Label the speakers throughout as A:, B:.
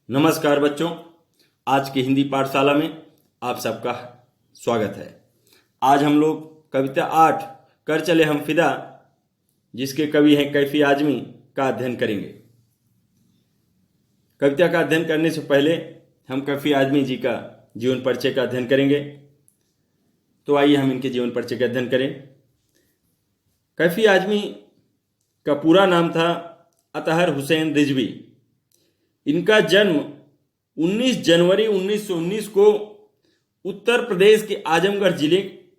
A: नमस्कार बच्चों, आज की हिंदी पाठशाला में आप सबका स्वागत है। आज हम लोग कविता 8 कर चले हम फिदा, जिसके कवि हैं कैफी आजमी, का अध्ययन करेंगे। कविता का अध्ययन करने से पहले हम कैफी आजमी जी का जीवन परिचय का अध्ययन करेंगे। तो आइए हम इनके जीवन परिचय का अध्ययन करें। कैफी आजमी का पूरा नाम था अतहर हुसैन रिजवी। इनका जन्म 19 जनवरी 1919 को उत्तर प्रदेश के आजमगढ़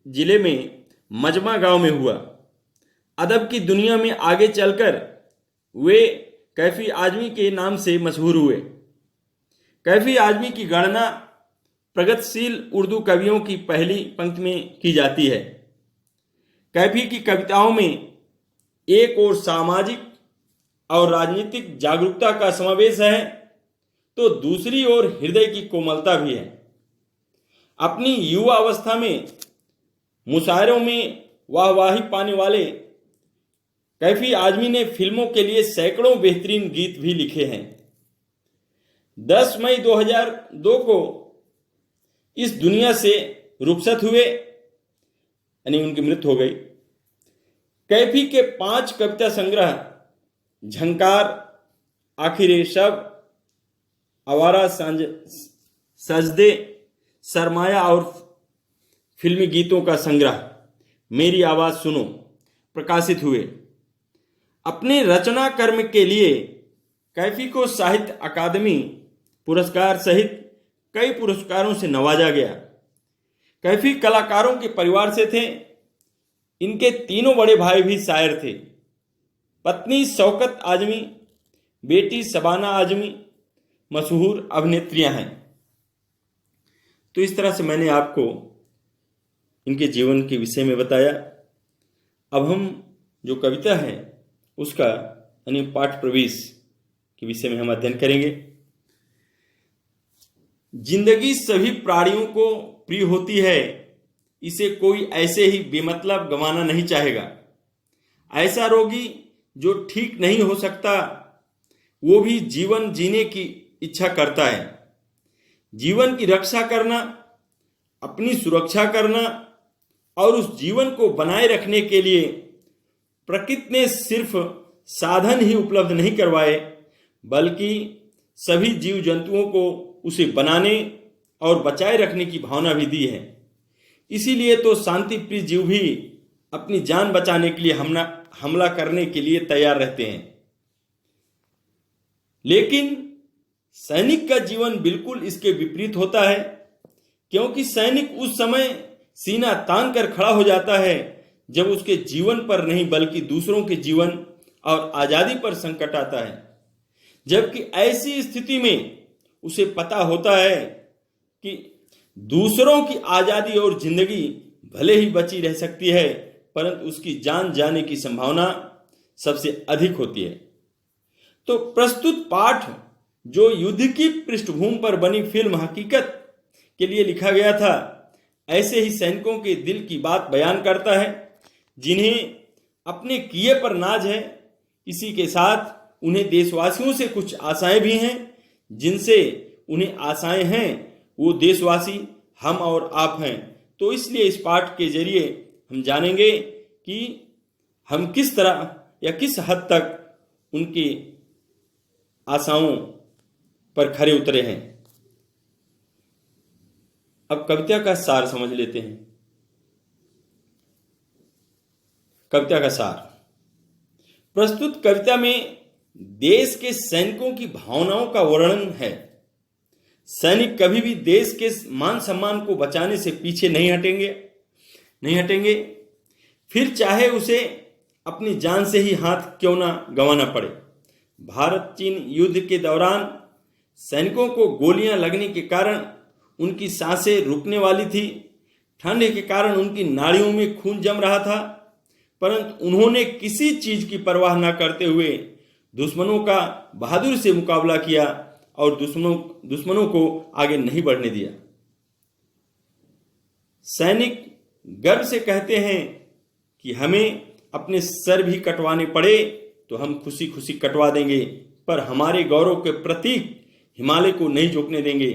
A: जिले में मजमा गांव में हुआ। अदब की दुनिया में आगे चलकर वे कैफी आजमी के नाम से मशहूर हुए। कैफी आजमी की गणना प्रगतिशील उर्दू कवियों की पहली पंक्ति में की जाती है। कैफी की कविताओं में एक और सामाजिक और राजनीतिक जागरूकता का समावेश है, तो दूसरी ओर हृदय की कोमलता भी है। अपनी युवा अवस्था में मुशायरों में वाहवाही पाने वाले कैफी आजमी ने फिल्मों के लिए सैकड़ों बेहतरीन गीत भी लिखे हैं। 10 मई 2002 को इस दुनिया से रुखसत हुए, यानी उनकी मृत्यु हो गई। कैफी के 5 कविता संग्रह झंकार, आखिर शब, आवारा सजदे, सरमाया और फिल्मी गीतों का संग्रह मेरी आवाज सुनो प्रकाशित हुए। अपने रचना कर्म के लिए कैफी को साहित्य अकादमी पुरस्कार सहित कई पुरस्कारों से नवाजा गया। कैफी कलाकारों के परिवार से थे। इनके तीनों बड़े भाई भी शायर थे। पत्नी शौकत आजमी, बेटी शबाना आजमी मशहूर अभिनेत्रियां हैं। तो इस तरह से मैंने आपको इनके जीवन के विषय में बताया। अब हम जो कविता है उसका यानी पाठ प्रवेश के विषय में हम अध्ययन करेंगे। जिंदगी सभी प्राणियों को प्रिय होती है, इसे कोई ऐसे ही बेमतलब गंवाना नहीं चाहेगा। ऐसा रोगी जो ठीक नहीं हो सकता, वो भी जीवन जीने की इच्छा करता है। जीवन की रक्षा करना, अपनी सुरक्षा करना और उस जीवन को बनाए रखने के लिए प्रकृति ने सिर्फ साधन ही उपलब्ध नहीं करवाए, बल्कि सभी जीव जंतुओं को उसे बनाने और बचाए रखने की भावना भी दी है। इसीलिए तो शांति प्रिय जीव भी अपनी जान बचाने के लिए हमला करने के लिए तैयार रहते हैं। लेकिन सैनिक का जीवन बिल्कुल इसके विपरीत होता है, क्योंकि सैनिक उस समय सीना तान कर खड़ा हो जाता है जब उसके जीवन पर नहीं बल्कि दूसरों के जीवन और आजादी पर संकट आता है। जबकि ऐसी स्थिति में उसे पता होता है कि दूसरों की आजादी और जिंदगी भले ही बची रह सकती है, परंतु उसकी जान जाने की संभावना सबसे अधिक होती है। तो प्रस्तुत पाठ जो युद्ध की पृष्ठभूमि पर बनी फिल्म हकीकत के लिए लिखा गया था, ऐसे ही सैनिकों के दिल की बात बयान करता है, जिन्हें अपने किए पर नाज है। इसी के साथ उन्हें देशवासियों से कुछ आशाएं भी हैं। जिनसे उन्हें आशाएं हैं वो देशवासी हम और आप हैं। तो इसलिए इस पाठ के जरिए हम जानेंगे कि हम किस तरह या किस हद तक उनकी आशाओं पर खरे उतरे हैं। अब कविता का सार समझ लेते हैं। कविता का सार, प्रस्तुत कविता में देश के सैनिकों की भावनाओं का वर्णन है। सैनिक कभी भी देश के मान सम्मान को बचाने से पीछे नहीं हटेंगे, फिर चाहे उसे अपनी जान से ही हाथ क्यों ना गंवाना पड़े। भारत चीन युद्ध के दौरान सैनिकों को गोलियां लगने के कारण उनकी सांसें रुकने वाली थी। ठंड के कारण उनकी नाड़ियों में खून जम रहा था, परंतु उन्होंने किसी चीज की परवाह न करते हुए दुश्मनों का बहादुरी से मुकाबला किया और दुश्मनों को आगे नहीं बढ़ने दिया। सैनिक गर्व से कहते हैं कि हमें अपने सर भी कटवाने पड़े तो हम खुशी खुशी कटवा देंगे, पर हमारे गौरव के प्रतीक हिमालय को नहीं झुकने देंगे,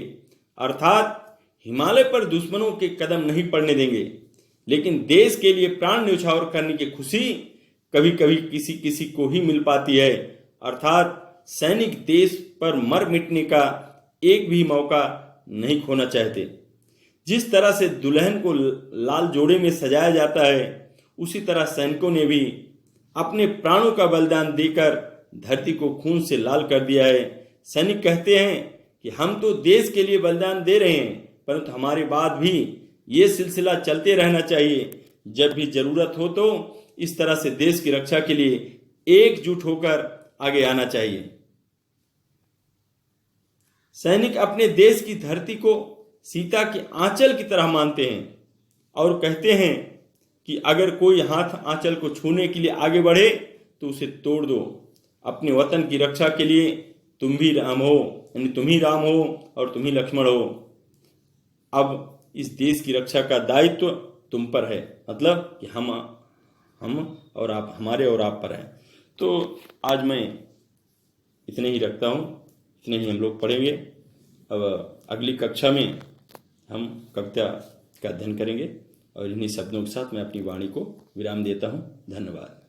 A: अर्थात हिमालय पर दुश्मनों के कदम नहीं पड़ने देंगे। लेकिन देश के लिए प्राण न्यौछावर करने की खुशी कभी कभी किसी किसी को ही मिल पाती है, अर्थात सैनिक देश पर मर मिटने का एक भी मौका नहीं खोना चाहते। जिस तरह से दुल्हन को लाल जोड़े में सजाया जाता है, उसी तरह सैनिकों ने भी अपने प्राणों का बलिदान देकर धरती को खून से लाल कर दिया है। सैनिक कहते हैं कि हम तो देश के लिए बलिदान दे रहे हैं, परंतु हमारे बाद भी ये सिलसिला चलते रहना चाहिए। जब भी जरूरत हो तो इस तरह से देश की रक्षा के लिए एकजुट होकर आगे आना चाहिए। सैनिक अपने देश की धरती को सीता के आंचल की तरह मानते हैं और कहते हैं कि अगर कोई हाथ आंचल को छूने के लिए आगे बढ़े तो उसे तोड़ दो। अपने वतन की रक्षा के लिए तुम भी राम हो, यानी तुम ही राम हो और तुम ही लक्ष्मण हो। अब इस देश की रक्षा का दायित्व तुम पर है, मतलब कि हम और आप, हमारे और आप पर है। तो आज मैं इतने ही रखता हूँ, इतने ही हम लोग पढ़ेंगे। अब अगली कक्षा में हम कविता का अध्ययन करेंगे और इन्हीं शब्दों के साथ मैं अपनी वाणी को विराम देता हूँ। धन्यवाद।